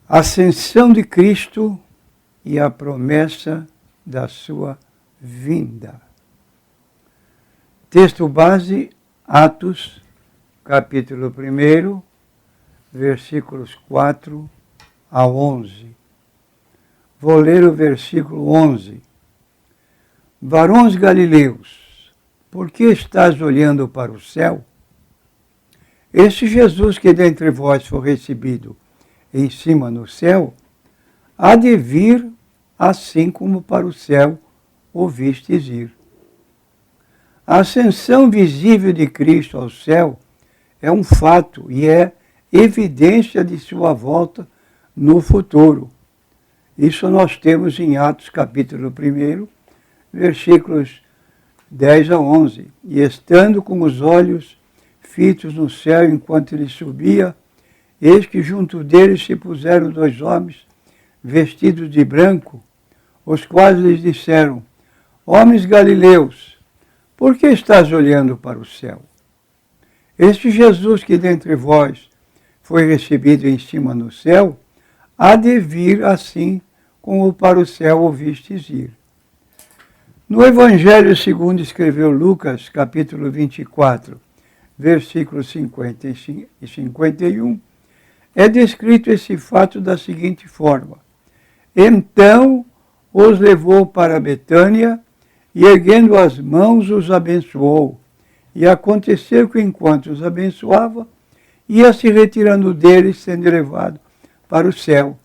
Ascensão de Cristo e a promessa da sua vinda. Texto base, Atos, capítulo 1, versículos 4 a 11. Vou ler o versículo 11. Varões galileus, por que estás olhando para o céu? Este Jesus que dentre vós foi recebido em cima no céu, há de vir assim como para o céu o vistes ir. A ascensão visível de Cristo ao céu é um fato e é evidência de sua volta no futuro. Isso nós temos em Atos capítulo 1, versículos 10 a 11. E estando com os olhos fitos no céu enquanto ele subia, eis que junto deles se puseram 2 homens vestidos de branco, os quais lhes disseram: Homens galileus, por que estás olhando para o céu? Este Jesus que dentre vós foi recebido em cima no céu, há de vir assim como para o céu o vistes ir. No Evangelho segundo escreveu Lucas, capítulo 24, versículos 50 e 51, é descrito esse fato da seguinte forma: Então os levou para Betânia e, erguendo as mãos, os abençoou. E aconteceu que, enquanto os abençoava, ia se retirando deles, sendo levado para o céu.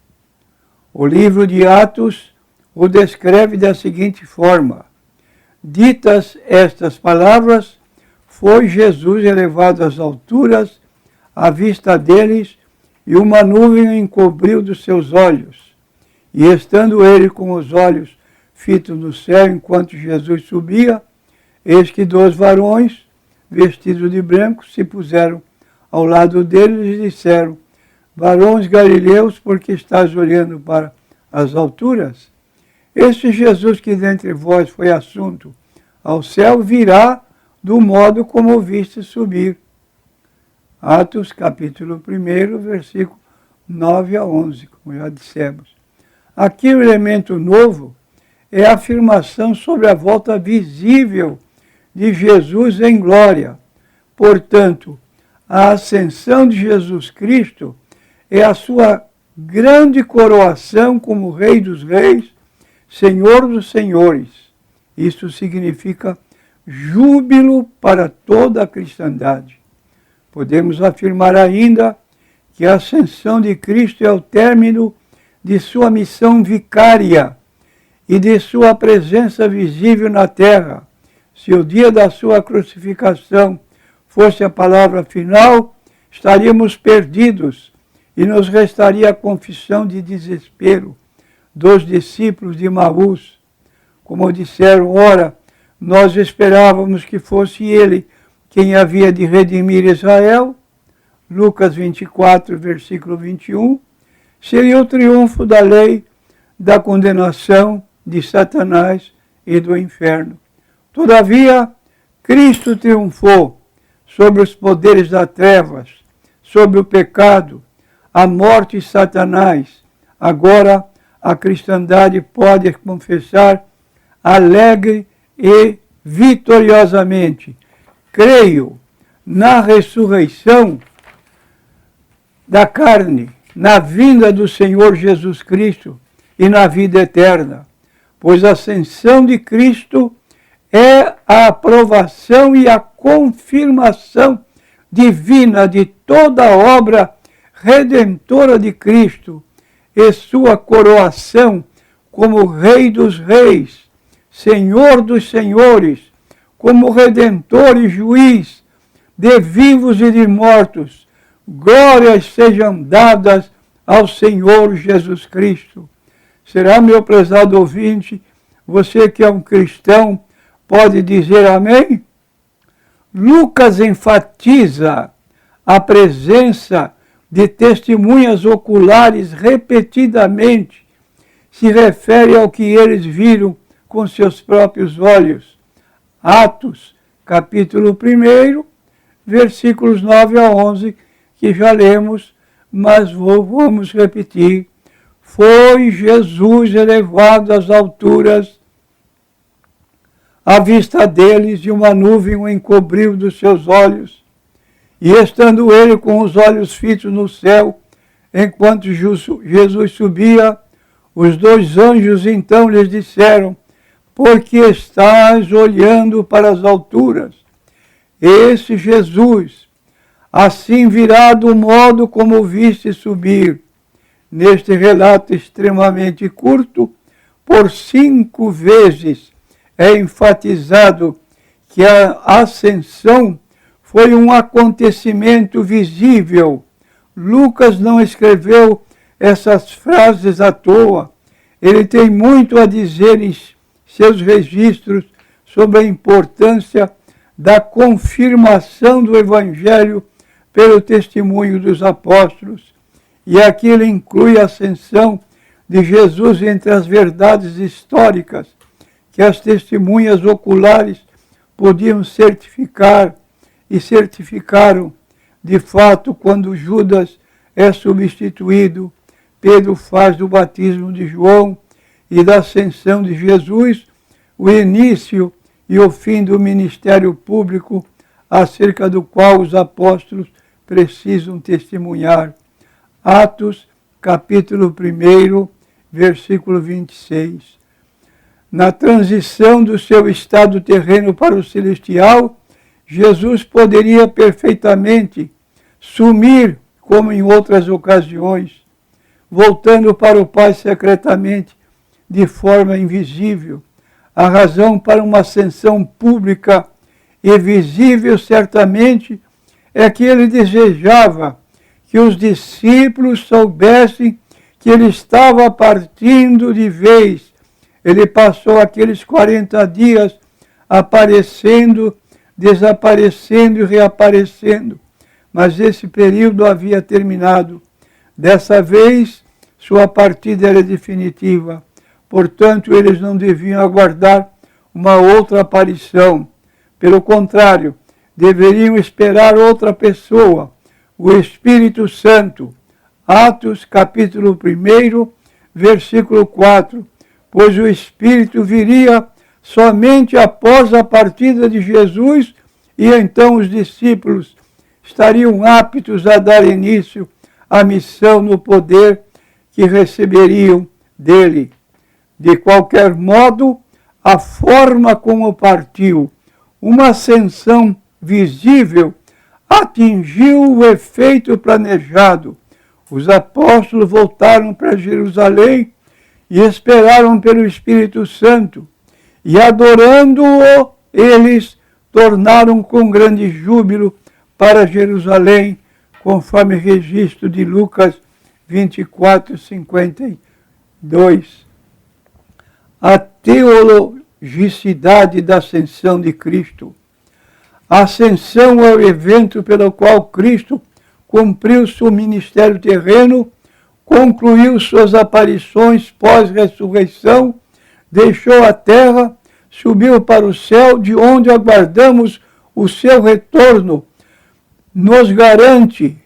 O livro de Atos o descreve da seguinte forma: Ditas estas palavras, foi Jesus elevado às alturas, à vista deles, e uma nuvem o encobriu dos seus olhos. E estando ele com os olhos fitos no céu, enquanto Jesus subia, eis que 2 varões, vestidos de branco, se puseram ao lado deles e disseram: Varões galileus, porque estás olhando para as alturas? Este Jesus que dentre vós foi assunto ao céu, virá do modo como o viste subir. Atos, capítulo 1, versículo 9 a 11, como já dissemos. Aqui o elemento novo é a afirmação sobre a volta visível de Jesus em glória. Portanto, a ascensão de Jesus Cristo é a sua grande coroação como Rei dos Reis, Senhor dos Senhores. Isso significa júbilo para toda a cristandade. Podemos afirmar ainda que a ascensão de Cristo é o término de sua missão vicária e de sua presença visível na terra. Se o dia da sua crucificação fosse a palavra final, estaríamos perdidos e nos restaria a confissão de desespero dos discípulos de Emaús. Como disseram, ora, nós esperávamos que fosse ele quem havia de redimir Israel. Lucas 24, versículo 21, seria o triunfo da lei, da condenação de Satanás e do inferno. Todavia, Cristo triunfou sobre os poderes das trevas, sobre o pecado, a morte e Satanás. Agora, a cristandade pode confessar alegre e vitoriosamente: creio na ressurreição da carne, na vinda do Senhor Jesus Cristo e na vida eterna, pois a ascensão de Cristo é a aprovação e a confirmação divina de toda a obra redentora de Cristo e sua coroação como Rei dos Reis, Senhor dos Senhores, como Redentor e Juiz de vivos e de mortos. Glórias sejam dadas ao Senhor Jesus Cristo. Será, meu prezado ouvinte, você que é um cristão, pode dizer amém? Lucas enfatiza a presença de testemunhas oculares repetidamente. Se refere ao que eles viram com seus próprios olhos. Atos, capítulo 1, versículos 9 a 11, que já lemos, mas vamos repetir foi Jesus elevado às alturas, à vista deles, e uma nuvem o encobriu dos seus olhos. E estando ele com os olhos fitos no céu, enquanto Jesus subia, os dois anjos então lhes disseram: por que estás olhando para as alturas? Esse Jesus, assim virá do modo como o viste subir. Neste relato extremamente curto, por 5 vezes é enfatizado que a ascensão foi um acontecimento visível. Lucas não escreveu essas frases à toa. Ele tem muito a dizer em seus registros sobre a importância da confirmação do Evangelho pelo testemunho dos apóstolos. E aqui ele inclui a ascensão de Jesus entre as verdades históricas que as testemunhas oculares podiam certificar e certificaram. De fato, quando Judas é substituído, Pedro faz do batismo de João e da ascensão de Jesus o início e o fim do ministério público acerca do qual os apóstolos precisam testemunhar. Atos, capítulo 1, versículo 26. Na transição do seu estado terreno para o celestial, Jesus poderia perfeitamente sumir, como em outras ocasiões, voltando para o Pai secretamente, de forma invisível. A razão para uma ascensão pública e visível, certamente, é que ele desejava que os discípulos soubessem que ele estava partindo de vez. Ele passou aqueles 40 dias aparecendo, desaparecendo e reaparecendo, mas esse período havia terminado. Dessa vez, sua partida era definitiva. Portanto, eles não deviam aguardar uma outra aparição. Pelo contrário, deveriam esperar outra pessoa, o Espírito Santo. Atos, capítulo 1, versículo 4. Pois o Espírito viria somente após a partida de Jesus, e então os discípulos estariam aptos a dar início à missão no poder que receberiam dele. De qualquer modo, a forma como partiu, uma ascensão visível, atingiu o efeito planejado. Os apóstolos voltaram para Jerusalém e esperaram pelo Espírito Santo, e adorando-o, eles tornaram com grande júbilo para Jerusalém, conforme registro de Lucas 24, 52. A teologicidade da ascensão de Cristo. A ascensão é o evento pelo qual Cristo cumpriu seu ministério terreno, concluiu suas aparições pós-ressurreição, deixou a terra, subiu para o céu, de onde aguardamos o seu retorno. Nos garante,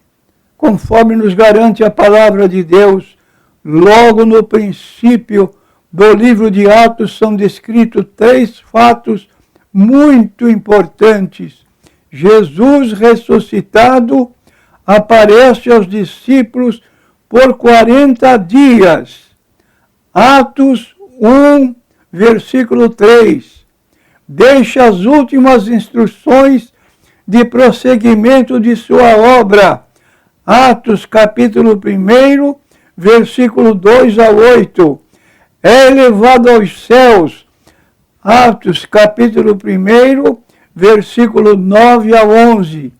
conforme nos garante a palavra de Deus, logo no princípio do livro de Atos são descritos 3 fatos muito importantes. Jesus ressuscitado aparece aos discípulos por 40 dias. Atos 1, versículo 3. Deixa as últimas instruções de prosseguimento de sua obra. Atos, capítulo 1, versículo 2 a 8. É elevado aos céus. Atos, capítulo 1, versículo 9 a 11.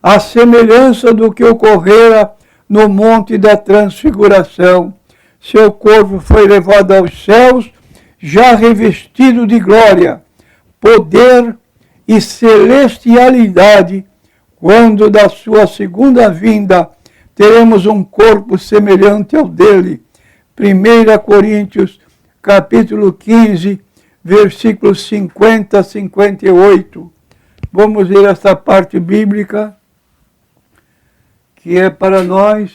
A semelhança do que ocorrera no Monte da Transfiguração. Seu corpo foi levado aos céus, já revestido de glória, poder e celestialidade. Quando da sua segunda vinda teremos um corpo semelhante ao dele. 1 Coríntios, capítulo 15, versículos 50 a 58. Vamos ler esta parte bíblica, que é para nós,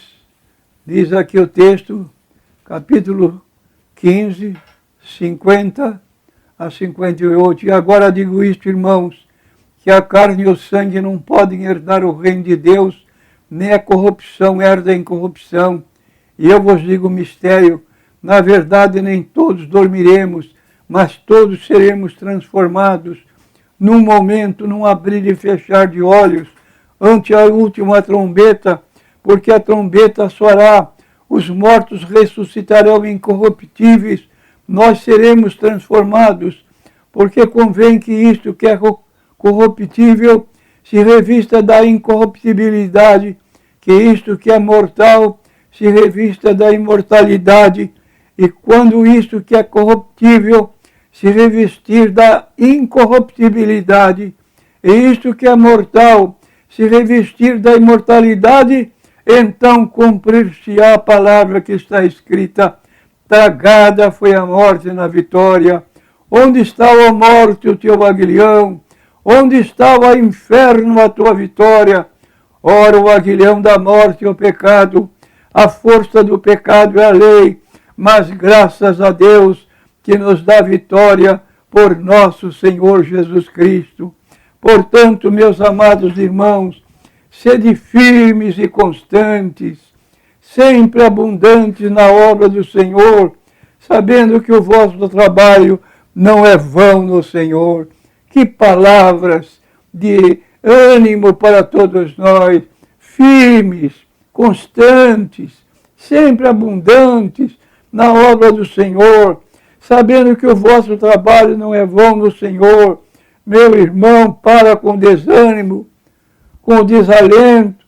diz aqui o texto, capítulo 15, 50 a 58. E agora digo isto, irmãos, que a carne e o sangue não podem herdar o reino de Deus, nem a corrupção herda a incorrupção. E eu vos digo o mistério, na verdade nem todos dormiremos, mas todos seremos transformados num momento, num abrir e fechar de olhos, ante a última trombeta, porque a trombeta soará, os mortos ressuscitarão incorruptíveis, nós seremos transformados, porque convém que isto que é corruptível se revista da incorruptibilidade, que isto que é mortal se revista da imortalidade, e quando isto que é corruptível se revestir da incorruptibilidade, e isto que é mortal se revestir da imortalidade, então cumprir-se-á a palavra que está escrita: tragada foi a morte na vitória. Onde está, ó morte, o teu aguilhão? Onde está, ó inferno, a tua vitória? Ora, o aguilhão da morte é o pecado, a força do pecado é a lei, mas graças a Deus que nos dá vitória por nosso Senhor Jesus Cristo. Portanto, meus amados irmãos, sede firmes e constantes, sempre abundantes na obra do Senhor, sabendo que o vosso trabalho não é vão no Senhor. Que palavras de ânimo para todos nós, firmes, constantes, sempre abundantes na obra do Senhor, sabendo que o vosso trabalho não é vão no Senhor. Meu irmão, para com desânimo, com desalento,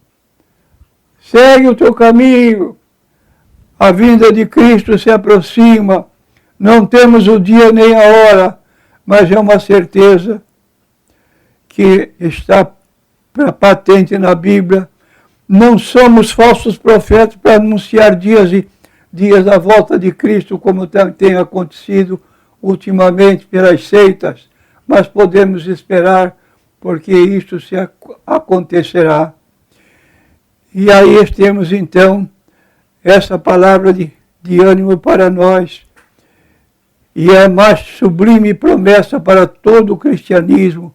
segue o teu caminho, a vinda de Cristo se aproxima, não temos o dia nem a hora, mas é uma certeza que está patente na Bíblia. Não somos falsos profetas para anunciar dias da volta de Cristo, como tem acontecido ultimamente pelas seitas, mas podemos esperar, porque isto se acontecerá. E aí temos então essa palavra de ânimo para nós, e é a mais sublime promessa para todo o cristianismo.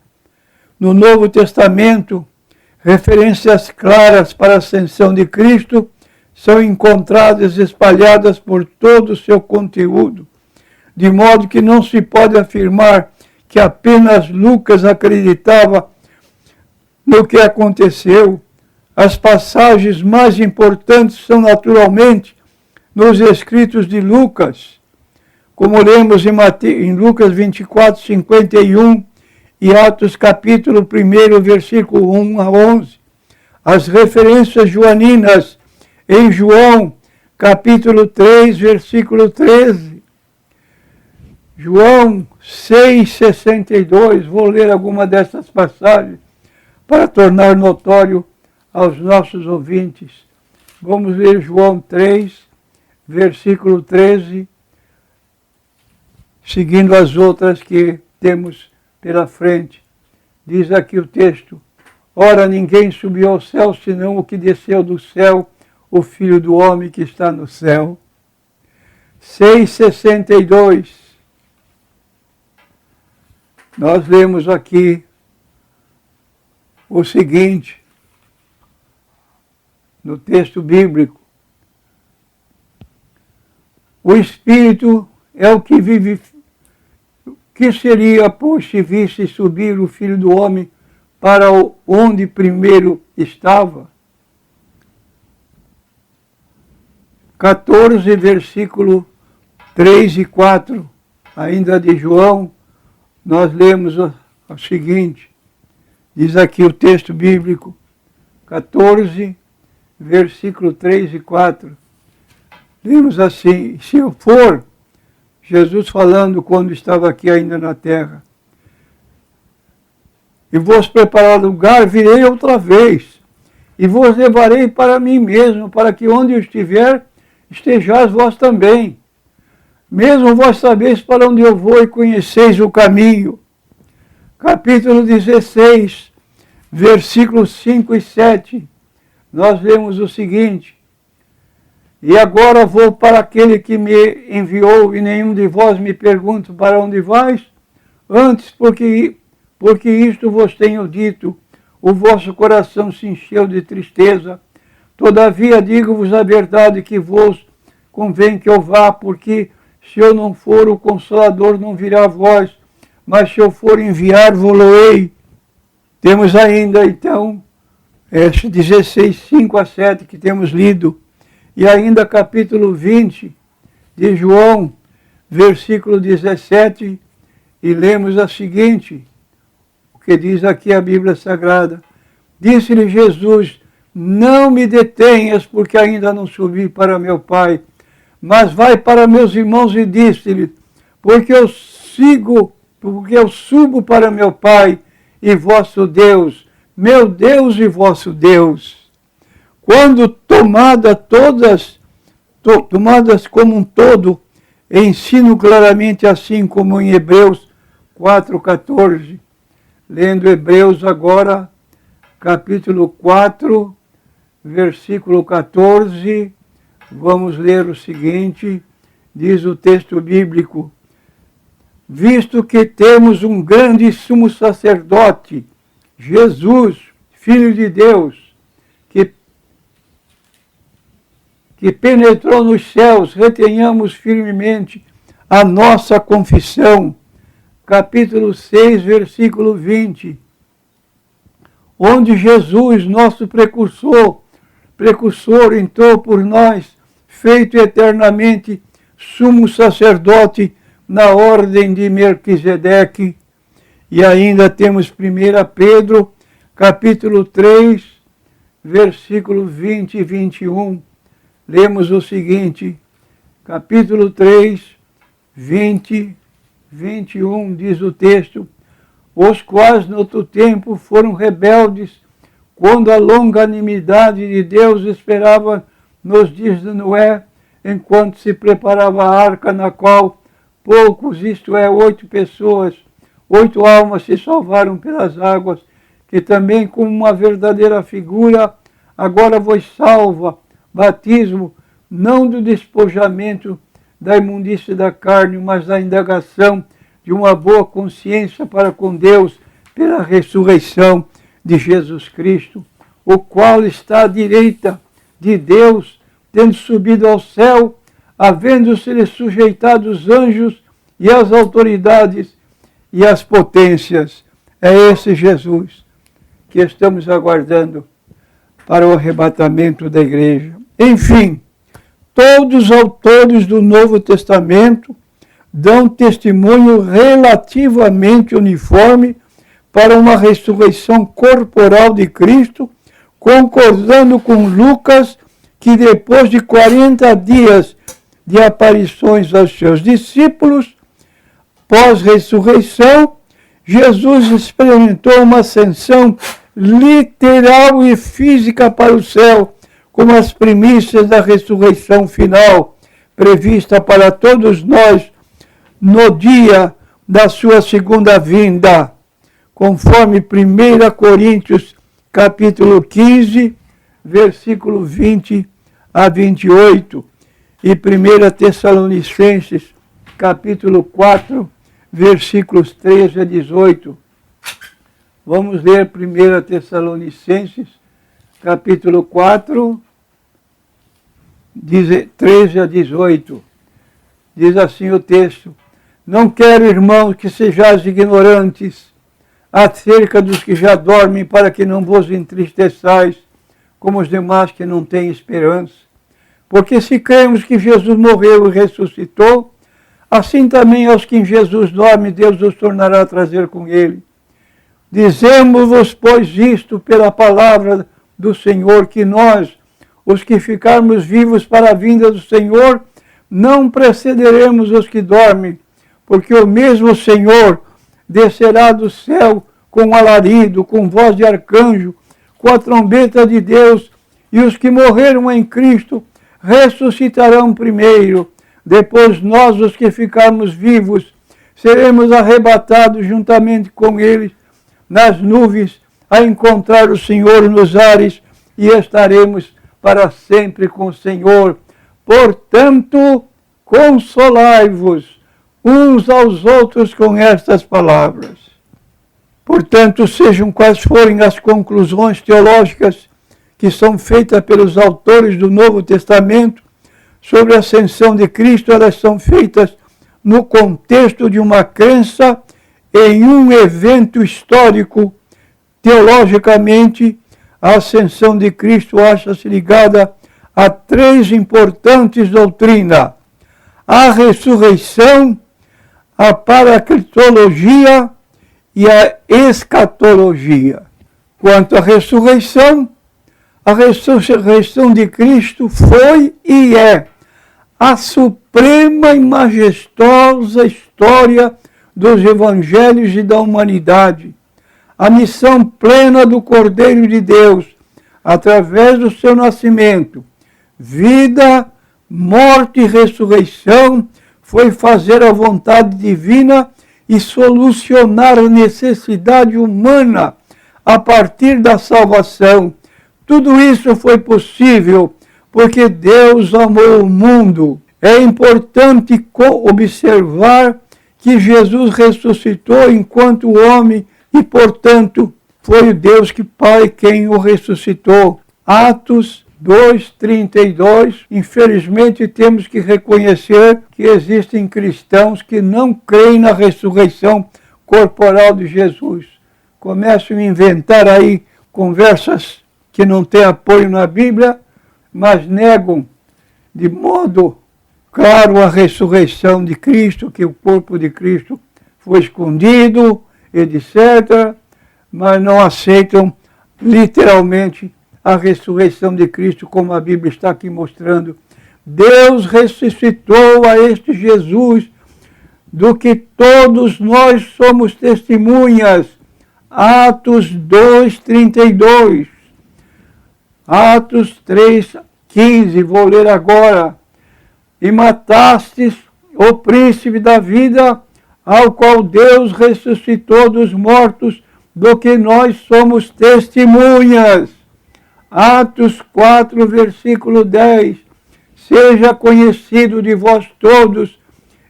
No Novo Testamento, referências claras para a ascensão de Cristo são encontradas espalhadas por todo o seu conteúdo, de modo que não se pode afirmar que apenas Lucas acreditava no que aconteceu. As passagens mais importantes são naturalmente nos escritos de Lucas, como lemos em Lucas 24, 51 e Atos capítulo 1, versículo 1 a 11. As referências joaninas em João capítulo 3, versículo 13. João 6,62, vou ler alguma dessas passagens para tornar notório aos nossos ouvintes. Vamos ler João 3, versículo 13, seguindo as outras que temos pela frente. Diz aqui o texto: ora, ninguém subiu ao céu, senão o que desceu do céu, o Filho do Homem que está no céu. 6,62. Nós lemos aqui o seguinte, no texto bíblico: o Espírito é o que vive. Que seria, pois, se visse subir o Filho do Homem para onde primeiro estava? 14, versículo 3 e 4, ainda de João, nós lemos o seguinte, diz aqui o texto bíblico, 14, versículo 3 e 4. Lemos assim: se eu for, Jesus falando quando estava aqui ainda na terra, e vos preparar lugar, virei outra vez, e vos levarei para mim mesmo, para que onde eu estiver, estejais vós também. Mesmo vós sabeis para onde eu vou e conheceis o caminho. Capítulo 16, versículos 5 e 7, nós lemos o seguinte: E agora vou para aquele que me enviou, e nenhum de vós me pergunta para onde vais? Antes, porque isto vos tenho dito, o vosso coração se encheu de tristeza. Todavia digo-vos a verdade, que vos convém que eu vá, porque se eu não for, o Consolador não virá a vós, mas se eu for enviar, vou-lo-ei. Temos ainda, então, 16, 5 a 7 que temos lido, e ainda capítulo 20 de João, versículo 17, e lemos a seguinte, o que diz aqui a Bíblia Sagrada. Disse-lhe Jesus: não me detenhas, porque ainda não subi para meu Pai, mas vai para meus irmãos, e disse-lhe, porque eu subo para meu Pai e vosso Deus, meu Deus e vosso Deus. Quando tomadas como um todo, ensino claramente assim como em Hebreus 4,14. Lendo Hebreus agora, capítulo 4, versículo 14, vamos ler o seguinte, diz o texto bíblico: visto que temos um grande sumo sacerdote, Jesus, Filho de Deus, que penetrou nos céus, retenhamos firmemente a nossa confissão. Capítulo 6, versículo 20, onde Jesus, nosso precursor, entrou por nós, feito eternamente sumo sacerdote na ordem de Melquisedeque. E ainda temos 1 Pedro, capítulo 3, versículo 20 e 21. Lemos o seguinte, capítulo 3, 20, 21, diz o texto: os quais no outro tempo foram rebeldes, quando a longanimidade de Deus esperava nos dias de Noé, enquanto se preparava a arca, na qual poucos, isto é, 8 pessoas, 8 almas se salvaram pelas águas, que também, como uma verdadeira figura, agora vos salva, batismo, não do despojamento da imundícia da carne, mas da indagação de uma boa consciência para com Deus, pela ressurreição de Jesus Cristo, o qual está à direita de Deus, tendo subido ao céu, havendo-se-lhe sujeitado os anjos e as autoridades e as potências. É esse Jesus que estamos aguardando para o arrebatamento da igreja. Enfim, todos os autores do Novo Testamento dão testemunho relativamente uniforme para uma ressurreição corporal de Cristo, concordando com Lucas, que depois de 40 dias de aparições aos seus discípulos, pós-ressurreição, Jesus experimentou uma ascensão literal e física para o céu, como as primícias da ressurreição final, prevista para todos nós no dia da sua segunda vinda, conforme 1 Coríntios, capítulo 15, versículo 20 a 28, e 1 Tessalonicenses, capítulo 4, versículos 13 a 18. Vamos ler 1 Tessalonicenses, capítulo 4, 13 a 18. Diz assim o texto: não quero, irmãos, que sejais ignorantes acerca dos que já dormem, para que não vos entristeçais, como os demais que não têm esperança. Porque se cremos que Jesus morreu e ressuscitou, assim também aos que em Jesus dormem, Deus os tornará a trazer com ele. Dizemos-vos, pois, isto pela palavra do Senhor, que nós, os que ficarmos vivos para a vinda do Senhor, não precederemos os que dormem, porque o mesmo Senhor descerá do céu com alarido, com voz de arcanjo, com a trombeta de Deus, e os que morreram em Cristo ressuscitarão primeiro. Depois nós, os que ficarmos vivos, seremos arrebatados juntamente com eles nas nuvens, a encontrar o Senhor nos ares, e estaremos para sempre com o Senhor. Portanto, consolai-vos uns aos outros com estas palavras. Portanto, sejam quais forem as conclusões teológicas que são feitas pelos autores do Novo Testamento sobre a ascensão de Cristo, elas são feitas no contexto de uma crença em um evento histórico. Teologicamente, a ascensão de Cristo acha-se ligada a três importantes doutrinas: a ressurreição, a paracritologia e a escatologia. Quanto à ressurreição, a ressurreição de Cristo foi e é a suprema e majestosa história dos evangelhos e da humanidade, a missão plena do Cordeiro de Deus, através do seu nascimento, vida, morte e ressurreição, foi fazer a vontade divina e solucionar a necessidade humana a partir da salvação. Tudo isso foi possível porque Deus amou o mundo. É importante observar que Jesus ressuscitou enquanto homem e, portanto, foi o Deus que Pai quem o ressuscitou. Atos 2:32. Infelizmente, temos que reconhecer que existem cristãos que não creem na ressurreição corporal de Jesus. Começam a inventar aí conversas que não têm apoio na Bíblia, mas negam de modo claro a ressurreição de Cristo, que o corpo de Cristo foi escondido, etc., mas não aceitam literalmente a ressurreição de Cristo, como a Bíblia está aqui mostrando. Deus ressuscitou a este Jesus, do que todos nós somos testemunhas. Atos 2:32. Atos 3:15, vou ler agora. E matastes o príncipe da vida, ao qual Deus ressuscitou dos mortos, do que nós somos testemunhas. Atos 4, versículo 10. Seja conhecido de vós todos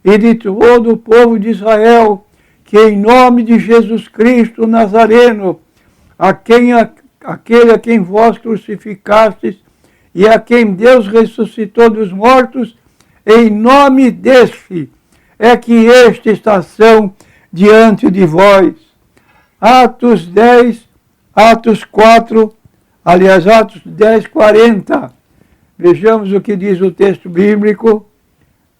e de todo o povo de Israel, que em nome de Jesus Cristo Nazareno, aquele a quem vós crucificastes e a quem Deus ressuscitou dos mortos, em nome deste é que este está diante de vós. Atos 10, Atos 4, Atos 10:40. Vejamos o que diz o texto bíblico.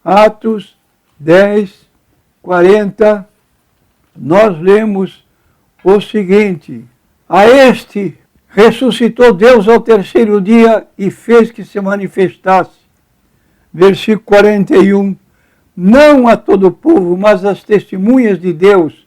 Atos 10:40. Nós lemos o seguinte: a este ressuscitou Deus ao terceiro dia e fez que se manifestasse. Versículo 41. Não a todo o povo, mas às testemunhas de Deus,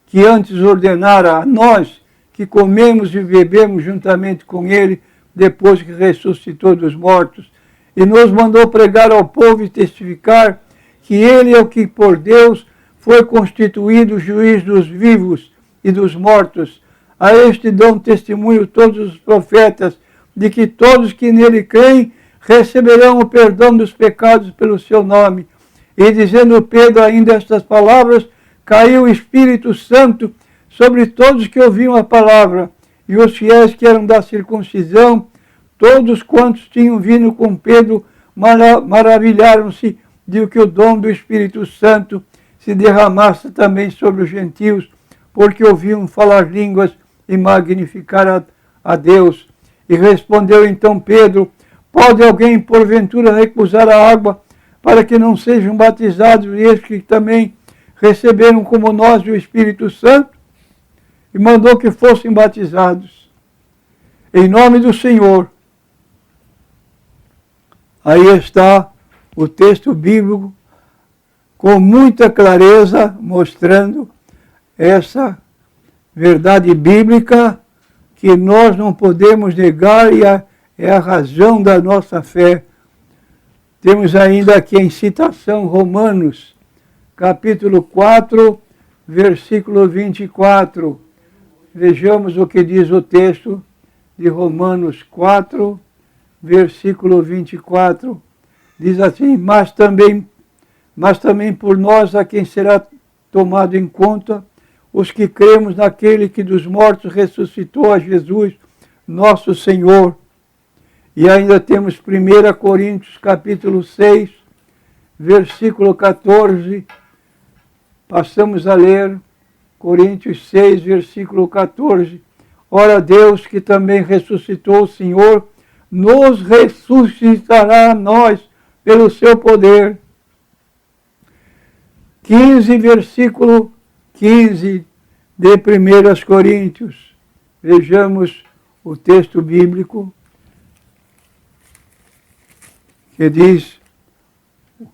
que antes ordenara a nós, que comemos e bebemos juntamente com ele, depois que ressuscitou dos mortos, e nos mandou pregar ao povo e testificar que ele é o que por Deus foi constituído juiz dos vivos e dos mortos. A este dão testemunho todos os profetas, de que todos que nele creem receberão o perdão dos pecados pelo seu nome. E dizendo Pedro ainda estas palavras, caiu o Espírito Santo sobre todos que ouviam a palavra, e os fiéis que eram da circuncisão, todos quantos tinham vindo com Pedro, maravilharam-se de que o dom do Espírito Santo se derramasse também sobre os gentios, porque ouviam falar línguas e magnificar a Deus. E respondeu então Pedro: pode alguém porventura recusar a água para que não sejam batizados estes que também receberam como nós o Espírito Santo? E mandou que fossem batizados. Em nome do Senhor. Aí está o texto bíblico com muita clareza mostrando essa verdade bíblica que nós não podemos negar e é a razão da nossa fé. Temos ainda aqui em citação Romanos, capítulo 4, versículo 24. Vejamos o que diz o texto de Romanos 4, versículo 24. Diz assim, mas também por nós a quem será tomado em conta, os que cremos naquele que dos mortos ressuscitou a Jesus, nosso Senhor. E ainda temos 1 Coríntios capítulo 6, versículo 14, passamos a ler Coríntios 6, versículo 14. Ora, Deus que também ressuscitou o Senhor, nos ressuscitará a nós pelo seu poder. 15, versículo 15 de 1 Coríntios. Vejamos o texto bíblico que diz o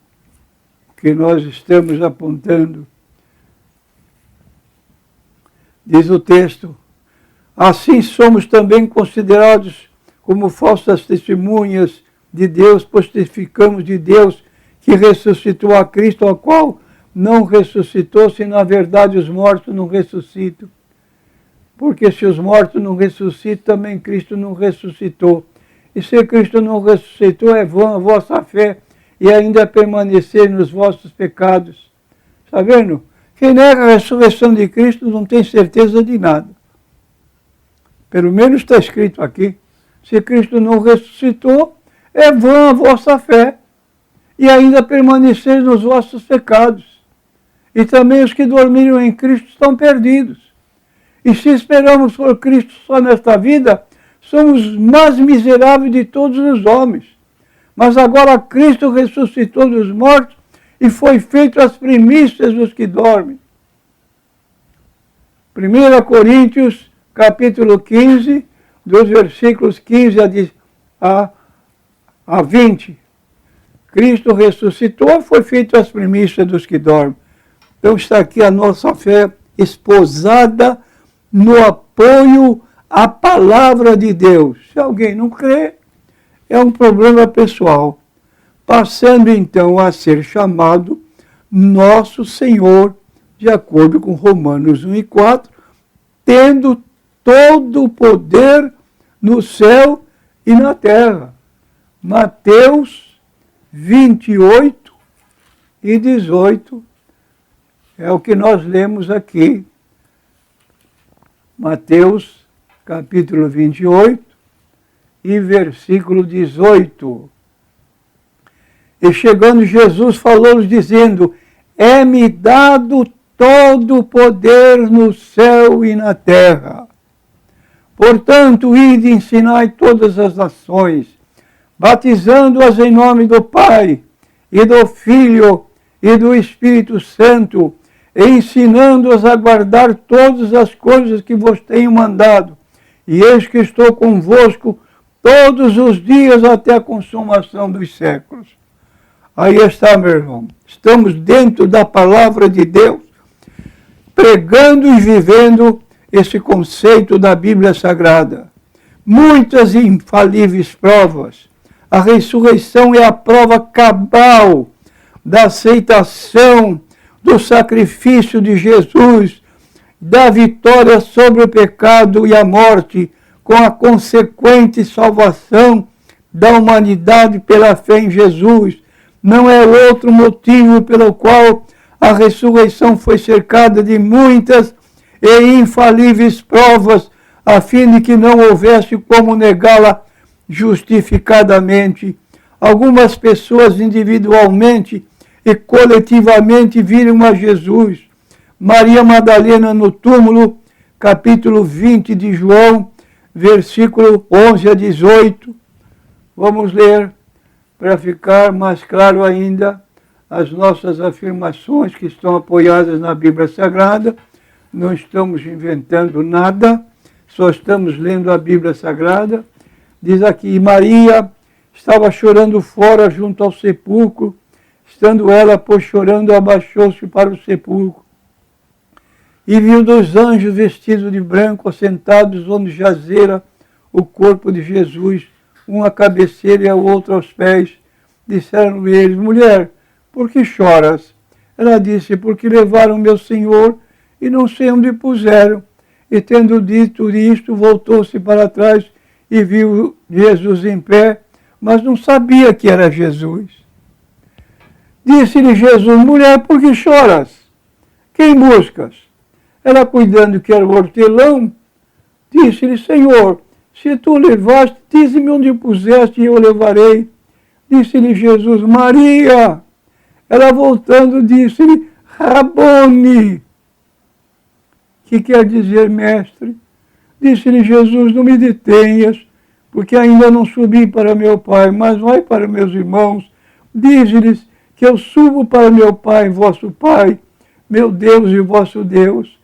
que nós estamos apontando. Diz o texto, assim somos também considerados como falsas testemunhas de Deus, pois testificamos de Deus que ressuscitou a Cristo, ao qual não ressuscitou, se na verdade os mortos não ressuscitam. Porque se os mortos não ressuscitam, também Cristo não ressuscitou. E se Cristo não ressuscitou, é vã a vossa fé e ainda permanecer nos vossos pecados. Está vendo? Quem nega a ressurreição de Cristo não tem certeza de nada. Pelo menos está escrito aqui. Se Cristo não ressuscitou, é vã a vossa fé e ainda permanecer nos vossos pecados. E também os que dormiram em Cristo estão perdidos. E se esperamos por Cristo só nesta vida, somos os mais miseráveis de todos os homens. Mas agora Cristo ressuscitou dos mortos e foi feito as primícias dos que dormem. 1 Coríntios, capítulo 15, dos versículos 15 a 20. Cristo ressuscitou, foi feito as primícias dos que dormem. Então está aqui a nossa fé esposada no apoio à palavra de Deus. Se alguém não crê, é um problema pessoal. Passando então a ser chamado nosso Senhor, de acordo com Romanos 1 e 4, tendo todo o poder no céu e na terra. Mateus 28 e 18 é o que nós lemos aqui. Mateus capítulo 28 e versículo 18. E chegando Jesus falou-lhes dizendo, é-me dado todo o poder no céu e na terra. Portanto, ide e ensinai todas as nações, batizando-as em nome do Pai, e do Filho, e do Espírito Santo, e ensinando-as a guardar todas as coisas que vos tenho mandado. E eis que estou convosco todos os dias até a consumação dos séculos. Aí está, meu irmão. Estamos dentro da palavra de Deus, pregando e vivendo esse conceito da Bíblia Sagrada. Muitas e infalíveis provas. A ressurreição é a prova cabal da aceitação do sacrifício de Jesus, da vitória sobre o pecado e a morte, com a consequente salvação da humanidade pela fé em Jesus. Não é outro motivo pelo qual a ressurreição foi cercada de muitas e infalíveis provas, a fim de que não houvesse como negá-la justificadamente. Algumas pessoas individualmente e coletivamente viram a Jesus. Maria Madalena no túmulo, capítulo 20 de João, versículo 11 a 18. Vamos ler para ficar mais claro ainda as nossas afirmações que estão apoiadas na Bíblia Sagrada. Não estamos inventando nada, só estamos lendo a Bíblia Sagrada. Diz aqui, Maria estava chorando fora junto ao sepulcro. Estando ela, pois, chorando, abaixou-se para o sepulcro. E viu 2 anjos vestidos de branco, assentados onde jazera o corpo de Jesus, um à cabeceira e o outro aos pés. Disseram-lhe eles, mulher, por que choras? Ela disse, porque levaram meu Senhor e não sei onde puseram. E tendo dito isto, voltou-se para trás e viu Jesus em pé, mas não sabia que era Jesus. Disse-lhe Jesus: mulher, por que choras? Quem buscas? Ela, cuidando que era o hortelão, disse-lhe: Senhor, se tu levaste, dize-me onde puseste e eu levarei. Disse-lhe Jesus: Maria. Ela, voltando, disse-lhe: Rabone, que quer dizer mestre. Disse-lhe Jesus: não me detenhas, porque ainda não subi para meu Pai, mas vai para meus irmãos. Dize-lhes que eu subo para meu Pai, vosso Pai, meu Deus e vosso Deus.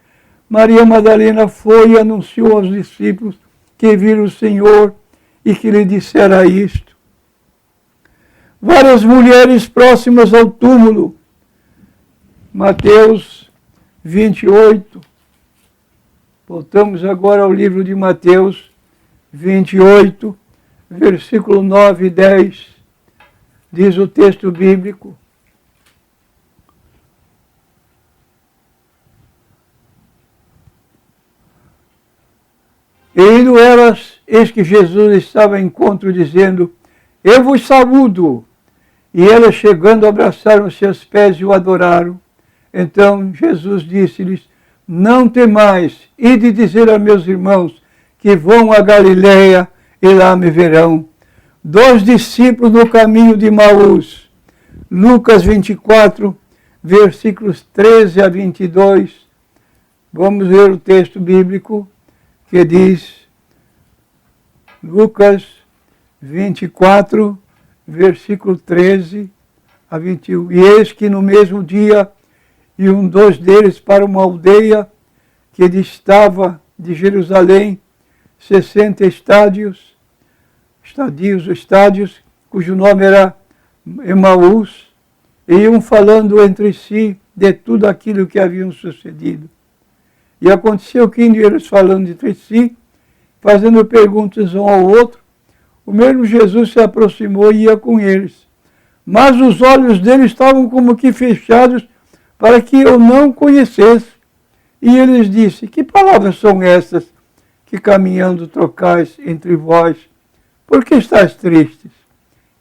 Maria Madalena foi e anunciou aos discípulos que viram o Senhor e que lhe dissera isto. Várias mulheres próximas ao túmulo. Mateus 28. Voltamos agora ao livro de Mateus 28, versículo 9 e 10. Diz o texto bíblico: E indo elas, eis que Jesus estava em encontro, dizendo: Eu vos saúdo. E elas, chegando, abraçaram os seus pés e o adoraram. Então Jesus disse-lhes: Não temais, ide dizer a meus irmãos que vão a Galileia e lá me verão. 2 discípulos no caminho de Emaús. Lucas 24, versículos 13 a 22. Vamos ver o texto bíblico que diz, Lucas 24, versículo 13 a 21. E eis que no mesmo dia iam 2 deles para uma aldeia que distava de Jerusalém 60 estádios, cujo nome era Emaús, e iam falando entre si de tudo aquilo que haviam sucedido. E aconteceu que, indo eles falando entre si, fazendo perguntas um ao outro, o mesmo Jesus se aproximou e ia com eles. Mas os olhos deles estavam como que fechados, para que eu não conhecesse. E ele lhes disse: Que palavras são essas que caminhando trocais entre vós? Por que estáis tristes?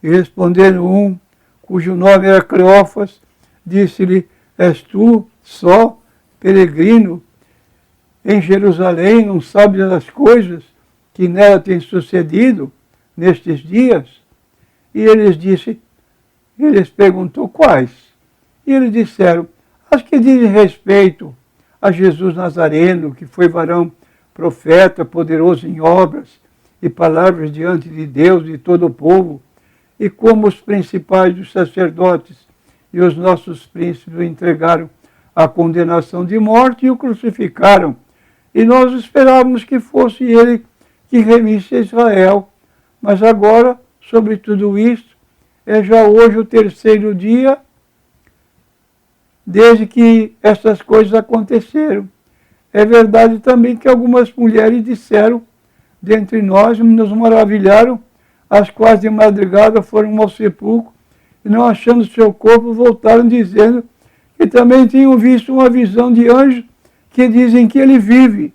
E respondendo um, cujo nome era Cleófas, disse-lhe: És tu só peregrino em Jerusalém, não sabes as coisas que nela têm sucedido nestes dias? E eles perguntou: quais? E eles disseram: as que dizem respeito a Jesus Nazareno, que foi varão profeta, poderoso em obras e palavras diante de Deus e todo o povo, e como os principais dos sacerdotes e os nossos príncipes o entregaram à condenação de morte e o crucificaram. E nós esperávamos que fosse ele que remisse Israel. Mas agora, sobre tudo isto, é já hoje o 3º dia desde que essas coisas aconteceram. É verdade também que algumas mulheres disseram, dentre nós, nos maravilharam, as quais de madrugada foram ao sepulcro e, não achando seu corpo, voltaram dizendo que também tinham visto uma visão de anjo que dizem que ele vive.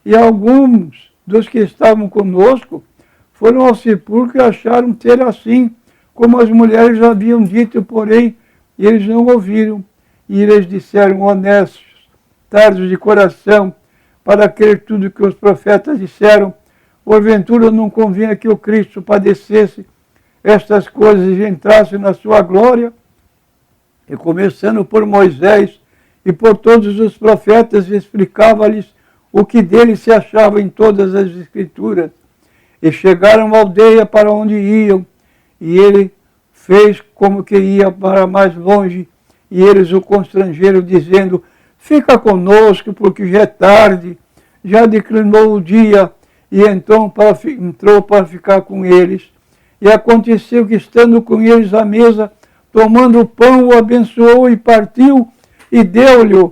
E alguns dos que estavam conosco foram ao sepulcro e acharam ter assim, como as mulheres haviam dito, porém eles não ouviram. E eles disseram: honestos, tardos de coração, para crer tudo que os profetas disseram, porventura não convinha que o Cristo padecesse estas coisas e entrasse na sua glória? E começando por Moisés e por todos os profetas, explicava-lhes o que dele se achava em todas as Escrituras. E chegaram à aldeia para onde iam, e ele fez como que ia para mais longe, e eles o constrangeram, dizendo: fica conosco, porque já é tarde, já declinou o dia. E então entrou para ficar com eles. E aconteceu que, estando com eles à mesa, tomando o pão, o abençoou e partiu, e deu-lhe.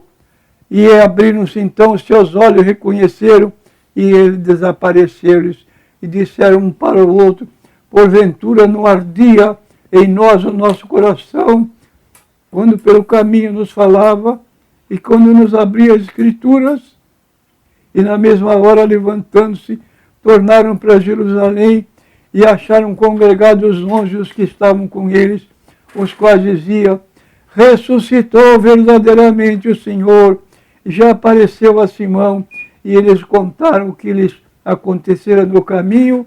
E abriram-se então os seus olhos, reconheceram, e ele desapareceu-lhes. E disseram um para o outro: porventura não ardia em nós o nosso coração, quando pelo caminho nos falava, e quando nos abria as Escrituras? E na mesma hora, levantando-se, tornaram para Jerusalém, e acharam congregados longe os que estavam com eles, os quais diziam: ressuscitou verdadeiramente o Senhor, já apareceu a Simão, e eles contaram o que lhes acontecera no caminho,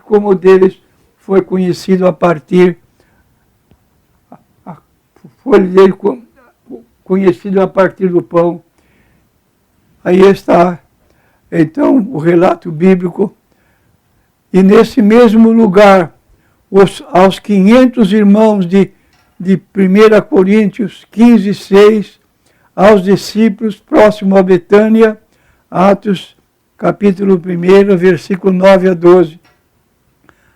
como deles foi conhecido a partir, conhecido a partir do pão. Aí está, então, o relato bíblico. E nesse mesmo lugar, aos 500 irmãos de 1 Coríntios 15, 6, aos discípulos próximo a Betânia, Atos capítulo 1, versículo 9 a 12.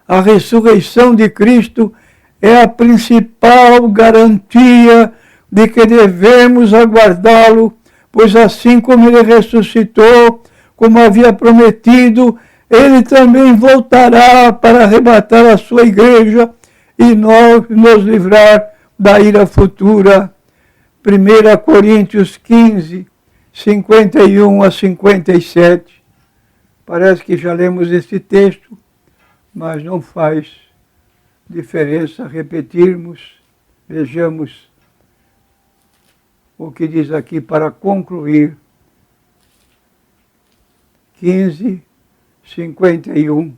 A ressurreição de Cristo é a principal garantia de que devemos aguardá-lo, pois assim como ele ressuscitou, como havia prometido, ele também voltará para arrebatar a sua igreja e nos livrar da ira futura. 1 Coríntios 15, 51 a 57. Parece que já lemos esse texto, mas não faz diferença repetirmos. Vejamos o que diz aqui para concluir. 15, 51.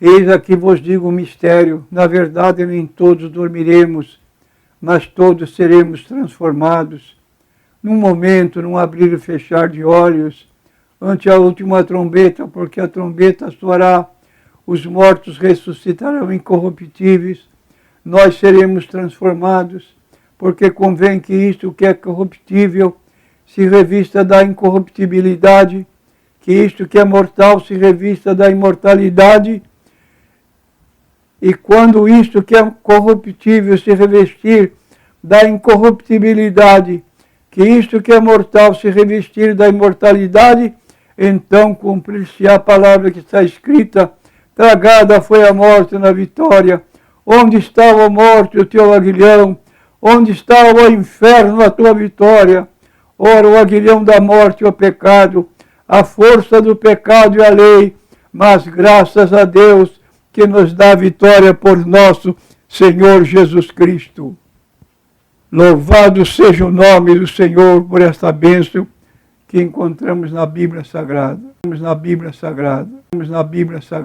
Eis aqui vos digo um mistério. Na verdade, nem todos dormiremos, mas todos seremos transformados. Num momento, num abrir e fechar de olhos, ante a última trombeta, porque a trombeta soará, os mortos ressuscitarão incorruptíveis, nós seremos transformados, porque convém que isto que é corruptível se revista da incorruptibilidade, que isto que é mortal se revista da imortalidade, e quando isto que é corruptível se revestir da incorruptibilidade, que isto que é mortal se revestir da imortalidade, então cumprir-se a palavra que está escrita: tragada foi a morte na vitória. Onde está, ó morte, o teu aguilhão? Onde está, ó inferno, a tua vitória? Ora, o aguilhão da morte é o pecado, a força do pecado é a lei, mas graças a Deus que nos dá vitória por nosso Senhor Jesus Cristo. Louvado seja o nome do Senhor por esta bênção que encontramos na Bíblia Sagrada. Na Bíblia Sagrada. Na Bíblia Sagrada.